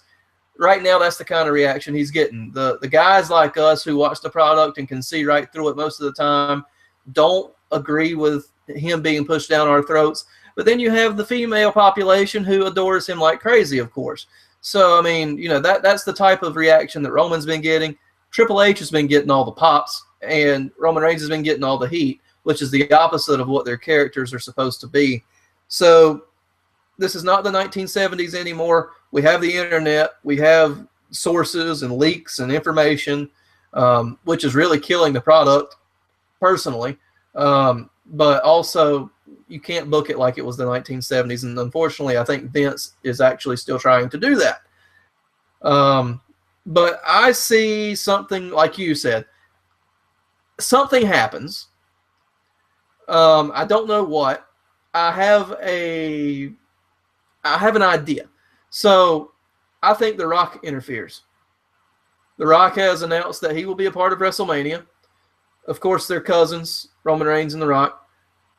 Speaker 2: right now, that's the kind of reaction he's getting. The guys like us who watch the product and can see right through it most of the time don't agree with him being pushed down our throats. But then you have the female population who adores him like crazy, of course. So, I mean, that's the type of reaction that Roman's been getting. Triple H has been getting all the pops, and Roman Reigns has been getting all the heat, which is the opposite of what their characters are supposed to be. So, this is not the 1970s anymore. We have the internet. We have sources and leaks and information, which is really killing the product, personally. But also, you can't book it like it was the 1970s. And unfortunately, I think Vince is actually still trying to do that. But I see something, like you said, something happens. I don't know what. I have an idea. So I think The Rock interferes. The Rock has announced that he will be a part of WrestleMania. Of course, they're cousins, Roman Reigns and The Rock.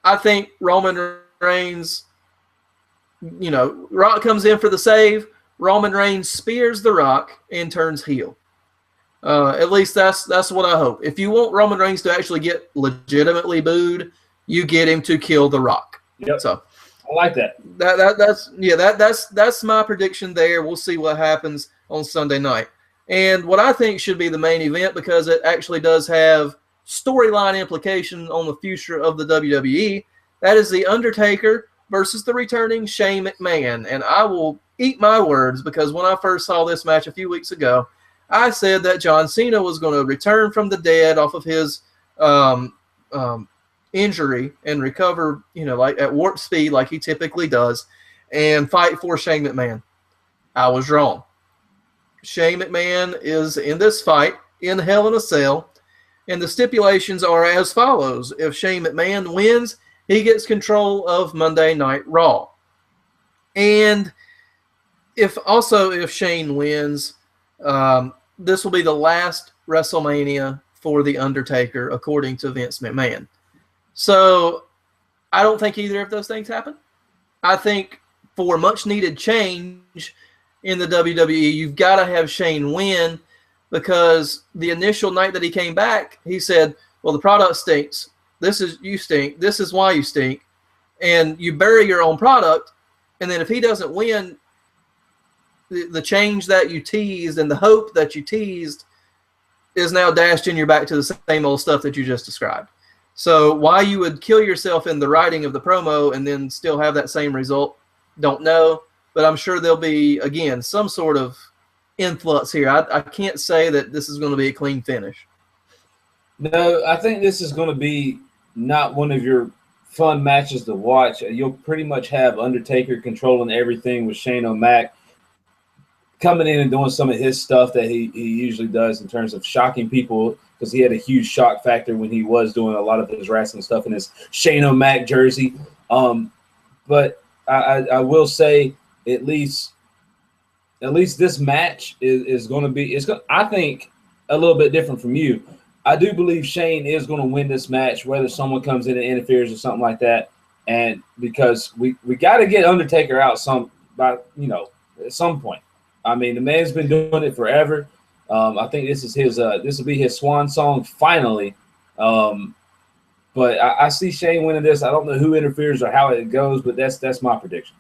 Speaker 2: I think Roman Reigns, Rock comes in for the save. Roman Reigns spears The Rock and turns heel. At least that's what I hope. If you want Roman Reigns to actually get legitimately booed, you get him to kill The Rock.
Speaker 1: Yep.
Speaker 2: So
Speaker 1: I like that.
Speaker 2: That's my prediction there. We'll see what happens on Sunday night. And what I think should be the main event, because it actually does have storyline implication on the future of the WWE, that is The Undertaker versus the returning Shane McMahon. And I will eat my words, because when I first saw this match a few weeks ago, I said that John Cena was going to return from the dead off of his injury and recover, like at warp speed like he typically does. and fight for Shane McMahon. I was wrong. Shane McMahon is in this fight in Hell in a Cell, and the stipulations are as follows. If Shane McMahon wins, he gets control of Monday Night Raw. And if Shane wins, this will be the last WrestleMania for The Undertaker, according to Vince McMahon. So I don't think either of those things happen. I think for much needed change in the WWE, you've got to have Shane win, because the initial night that he came back, he said, well, the product stinks. You stink. This is why you stink. And you bury your own product. And then if he doesn't win, the change that you teased and the hope that you teased is now dashed in your back to the same old stuff that you just described. So why you would kill yourself in the writing of the promo and then still have that same result, don't know. But I'm sure there'll be, again, some sort of influx here. I can't say that this is going to be a clean finish.
Speaker 1: No, I think this is going to be not one of your fun matches to watch. You'll pretty much have Undertaker controlling everything with Shane O'Mac coming in and doing some of his stuff that he usually does in terms of shocking people, because he had a huge shock factor when he was doing a lot of his wrestling stuff in his Shane O'Mac jersey. But I will say at least this match is going to be I think a little bit different from you. I do believe Shane is going to win this match, whether someone comes in and interferes or something like that. And because we got to get Undertaker out at some point. I mean, the man's been doing it forever. I think this is this will be his swan song finally. But I see Shane winning this. I don't know who interferes or how it goes, but that's my prediction.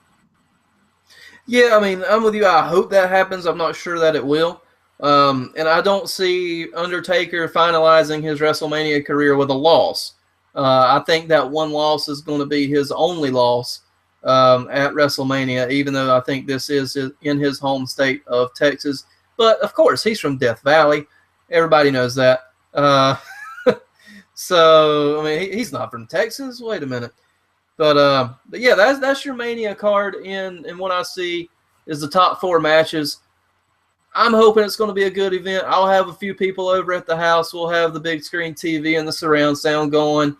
Speaker 2: Yeah, I mean, I'm with you. I hope that happens. I'm not sure that it will. And I don't see Undertaker finalizing his WrestleMania career with a loss. I think that one loss is going to be his only loss at WrestleMania, even though I think this is in his home state of Texas. But, of course, he's from Death Valley. Everybody knows that. So, I mean, he's not from Texas. Wait a minute. But yeah, that's your Mania card. And what I see is the top 4 matches. I'm hoping it's going to be a good event. I'll have a few people over at the house. We'll have the big screen TV and the surround sound going.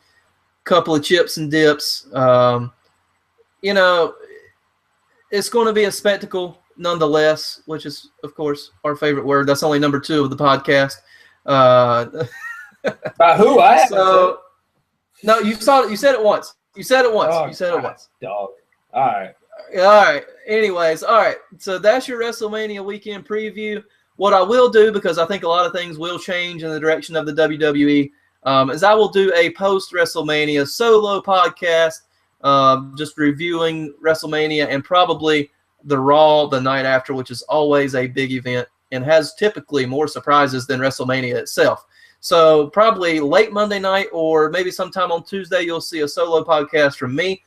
Speaker 2: Couple of chips and dips. You know, it's going to be a spectacle nonetheless, which is, of course, our favorite word. That's only number 2 of the podcast.
Speaker 1: By who?
Speaker 2: No, you saw it. You said it once. You said it once.
Speaker 1: Oh,
Speaker 2: you said it once.
Speaker 1: Dog. All right.
Speaker 2: All right. Anyways, all right. So that's your WrestleMania weekend preview. What I will do, because I think a lot of things will change in the direction of the WWE, is I will do a post-WrestleMania solo podcast, just reviewing WrestleMania and probably the Raw the night after, which is always a big event and has typically more surprises than WrestleMania itself. So probably late Monday night or maybe sometime on Tuesday, you'll see a solo podcast from me.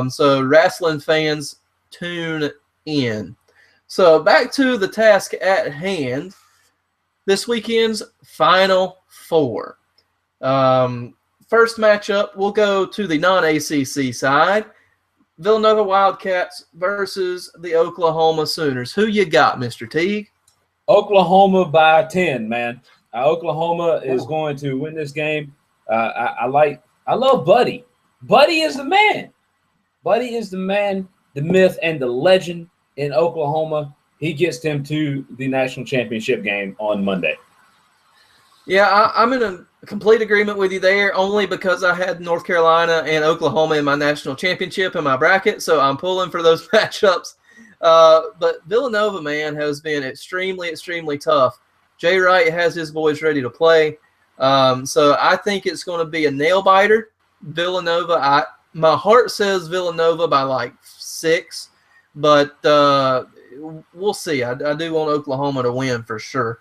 Speaker 2: So wrestling fans, tune in. So back to the task at hand. This weekend's Final Four. First matchup, we'll go to the non-ACC side. Villanova Wildcats versus the Oklahoma Sooners. Who you got, Mr. Teague?
Speaker 1: Oklahoma by 10, man. Oklahoma is going to win this game. I love Buddy. Buddy is the man. Buddy is the man, the myth, and the legend in Oklahoma. He gets them to the national championship game on Monday.
Speaker 2: Yeah, I'm in a complete agreement with you there, only because I had North Carolina and Oklahoma in my national championship in my bracket, so I'm pulling for those matchups. But Villanova, man, has been extremely, extremely tough. Jay Wright has his boys ready to play. So I think it's going to be a nail-biter. Villanova, my heart says Villanova by like 6, but we'll see. I do want Oklahoma to win for sure.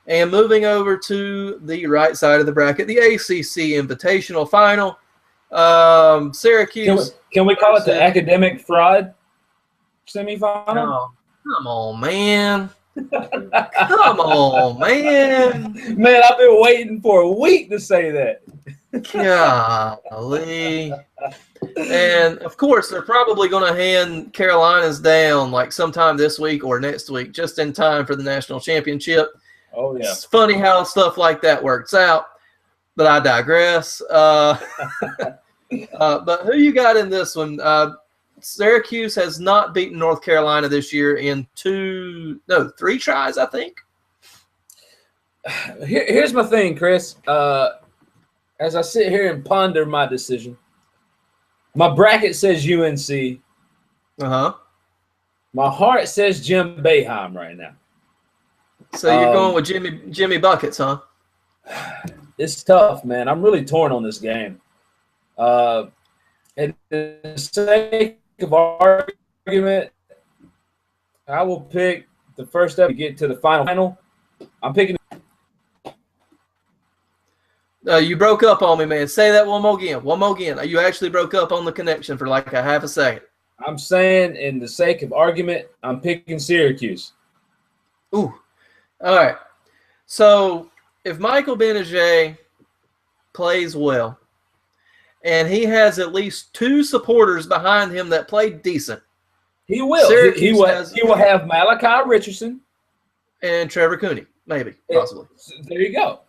Speaker 2: And moving over to the right side of the bracket, the ACC Invitational Final. Syracuse.
Speaker 1: Can we call it the academic fraud semifinal?
Speaker 2: Oh, come on, man. Come on, man.
Speaker 1: Man, I've been waiting for a week to say that.
Speaker 2: Golly. And, of course, they're probably going to hand Carolina's down like sometime this week or next week, just in time for the national championship.
Speaker 1: Oh, yeah.
Speaker 2: It's funny how stuff like that works out, but I digress. But who you got in this one? Syracuse has not beaten North Carolina this year in 3 tries, I think.
Speaker 1: Here's my thing, Chris. As I sit here and ponder my decision, my bracket says UNC.
Speaker 2: Uh-huh.
Speaker 1: My heart says Jim Boeheim right now.
Speaker 2: So you're going with Jimmy Buckets, huh?
Speaker 1: It's tough, man. I'm really torn on this game. And for the sake of argument, I will pick the first step to get to the final. I'm picking.
Speaker 2: You broke up on me, man. Say that one more again. One more again. You actually broke up on the connection for like a half a second.
Speaker 1: I'm saying, in the sake of argument, I'm picking Syracuse.
Speaker 2: Ooh. All right. So if Michael Benajay plays well, and he has at least 2 supporters behind him that play decent,
Speaker 1: he will. He will have Malachi Richardson
Speaker 2: and Trevor Cooney, maybe, possibly.
Speaker 1: There you go.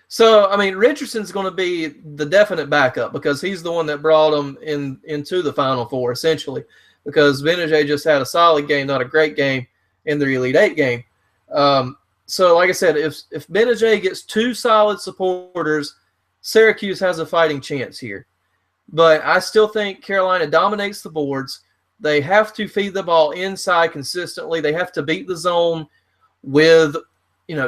Speaker 2: So, I mean, Richardson's going to be the definite backup because he's the one that brought them into the Final Four, essentially, because Benajay just had a solid game, not a great game, in the Elite Eight game. So, like I said, if Benajay gets 2 solid supporters, Syracuse has a fighting chance here. But I still think Carolina dominates the boards. They have to feed the ball inside consistently. They have to beat the zone with –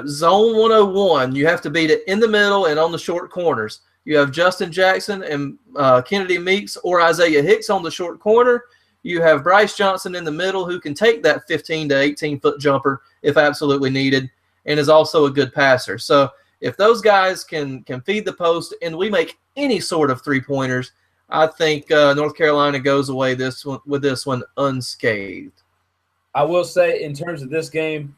Speaker 2: zone 101, you have to beat it in the middle and on the short corners. You have Justin Jackson and Kennedy Meeks or Isaiah Hicks on the short corner. You have Bryce Johnson in the middle who can take that 15 to 18-foot jumper if absolutely needed and is also a good passer. So if those guys can feed the post and we make any sort of three-pointers, I think North Carolina goes away with this one unscathed.
Speaker 1: I will say, in terms of this game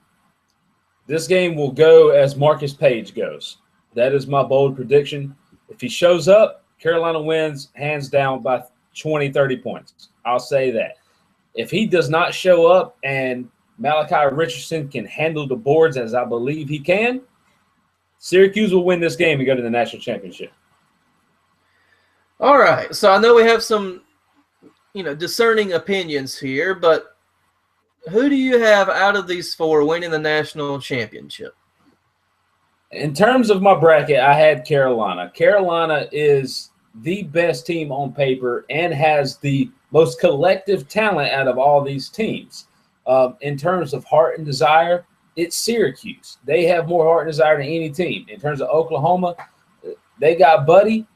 Speaker 1: will go as Marcus Page goes. That is my bold prediction. If he shows up, Carolina wins hands down by 20, 30 points. I'll say that. If he does not show up and Malachi Richardson can handle the boards as I believe he can, Syracuse will win this game and go to the national championship.
Speaker 2: All right. So I know we have some, discerning opinions here, but who do you have out of these 4 winning the national championship?
Speaker 1: In terms of my bracket, I had Carolina. Carolina is the best team on paper and has the most collective talent out of all these teams. In terms of heart and desire, it's Syracuse. They have more heart and desire than any team. In terms of Oklahoma, they got Buddy.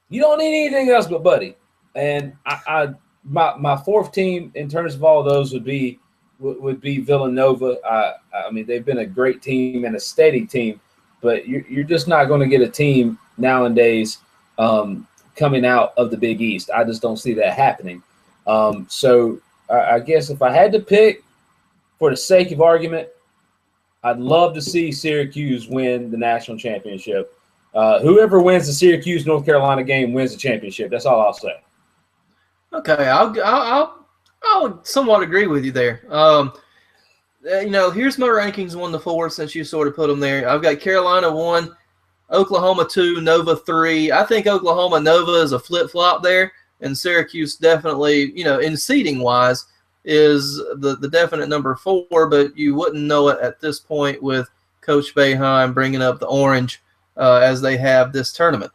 Speaker 1: You don't need anything else but Buddy. And my 4th team in terms of all those would be Villanova. I mean, they've been a great team and a steady team, but you're just not going to get a team nowadays coming out of the Big East. I just don't see that happening. So I guess if I had to pick, for the sake of argument, I'd love to see Syracuse win the national championship. Whoever wins the Syracuse-North Carolina game wins the championship. That's all I'll say.
Speaker 2: Okay, I'll somewhat agree with you there. Here's my rankings 1 to 4 since you sort of put them there. I've got Carolina 1, Oklahoma 2, Nova 3. I think Oklahoma Nova is a flip-flop there, and Syracuse definitely, in seeding wise, is the definite number 4, but you wouldn't know it at this point with Coach Boeheim bringing up the orange as they have this tournament.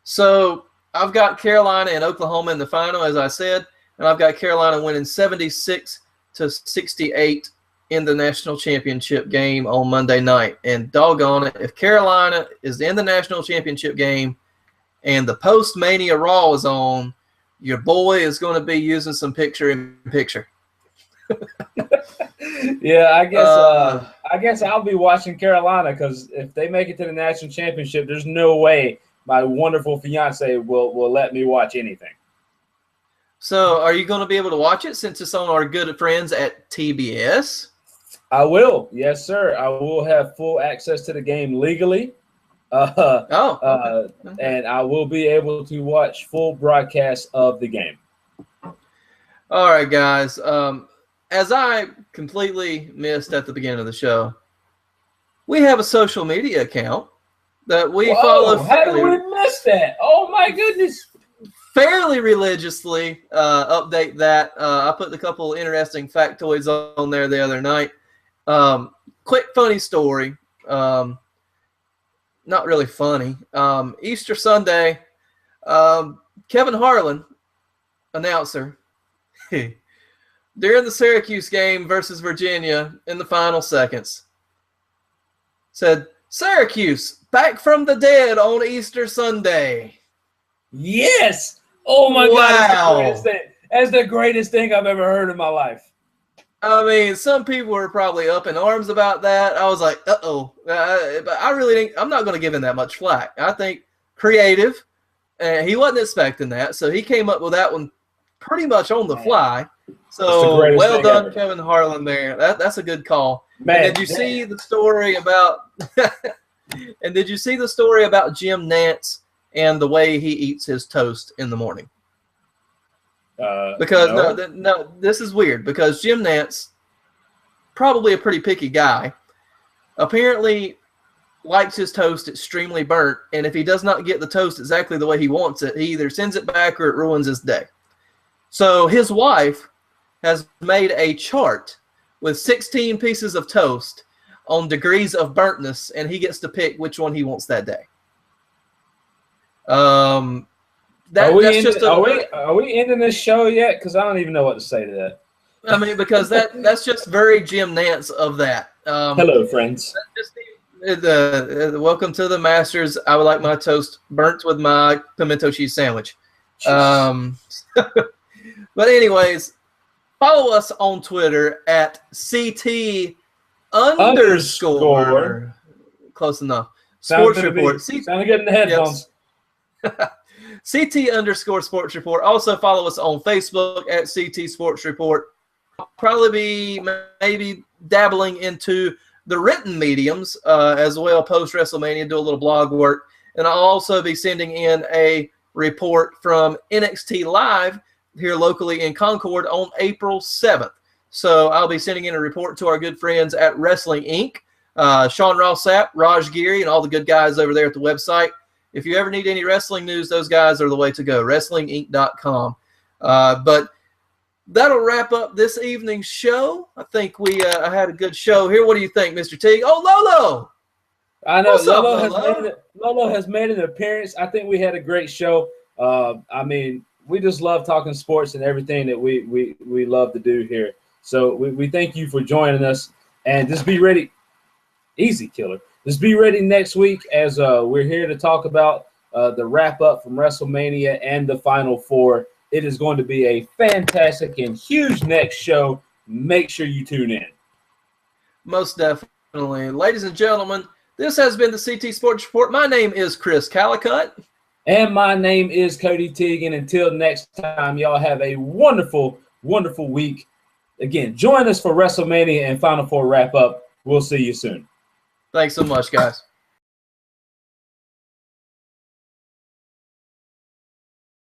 Speaker 2: So I've got Carolina and Oklahoma in the final, as I said, and I've got Carolina winning 76-68 in the national championship game on Monday night. And doggone it, if Carolina is in the national championship game and the post-Mania Raw is on, your boy is going to be using some picture-in-picture.
Speaker 1: Yeah, I guess I'll be watching Carolina because if they make it to the national championship, there's no way my wonderful fiance will let me watch anything.
Speaker 2: So are you going to be able to watch it since it's on our good friends at TBS?
Speaker 1: I will. Yes, sir. I will have full access to the game legally.
Speaker 2: Okay.
Speaker 1: And I will be able to watch full broadcast of the game.
Speaker 2: All right, guys. As I completely missed at the beginning of the show, we have a social media account that we follow.
Speaker 1: How did we miss that? Oh my goodness!
Speaker 2: Fairly religiously update that. I put a couple interesting factoids on there the other night. Quick funny story. Not really funny. Easter Sunday, Kevin Harlan, announcer, during the Syracuse game versus Virginia in the final seconds, said, "Syracuse, back from the dead on Easter Sunday."
Speaker 1: Yes! Oh my God, that's the greatest thing I've ever heard in my life.
Speaker 2: I mean, some people were probably up in arms about that. I was like, uh-oh. But I really think, I'm not going to give him that much flack. I think creative. He wasn't expecting that, so he came up with that one pretty much on the fly. So well done, ever. Kevin Harlan there. That's a good call. Man, and did you see the story about and did you see the story about Jim Nantz and the way he eats his toast in the morning? Because no, this is weird, because Jim Nantz, probably a pretty picky guy, apparently likes his toast extremely burnt, and if he does not get the toast exactly the way he wants it, he either sends it back or it ruins his day. So his wife has made a chart with 16 pieces of toast on degrees of burntness, and he gets to pick which one he wants that day. Are
Speaker 1: we ending this show yet? Because I don't even know what to say to that.
Speaker 2: I mean, because that's just very Jim Nantz of that.
Speaker 1: Hello, friends.
Speaker 2: Welcome to the Masters. I would like my toast burnt with my pimento cheese sandwich. But anyways, follow us on Twitter at CT_. Close enough. Sports Report.
Speaker 1: Sounded good in the headphones.
Speaker 2: CT_Sports Report. Also follow us on Facebook at CT Sports Report. I'll probably be maybe dabbling into the written mediums as well post WrestleMania, do a little blog work. And I'll also be sending in a report from NXT Live here locally in Concord on April 7th. So I'll be sending in a report to our good friends at Wrestling Inc., Sean Rossap, Raj Geary, and all the good guys over there at the website. If you ever need any wrestling news, those guys are the way to go, WrestlingInc.com. But that'll wrap up this evening's show. I think we had a good show here. What do you think, Mr. T? Oh, Lolo!
Speaker 1: I know Lolo has made an appearance. I think we had a great show. I mean, we just love talking sports and everything that we love to do here. So we thank you for joining us. And just be ready. Easy, killer. Just be ready next week as we're here to talk about the wrap-up from WrestleMania and the Final Four. It is going to be a fantastic and huge next show. Make sure you tune in.
Speaker 2: Most definitely. Ladies and gentlemen, this has been the CT Sports Report. My name is Chris Callicutt.
Speaker 1: And my name is Cody Teagan. Until next time, y'all have a wonderful, wonderful week. Again, join us for WrestleMania and Final Four wrap-up. We'll see you soon.
Speaker 2: Thanks so much, guys.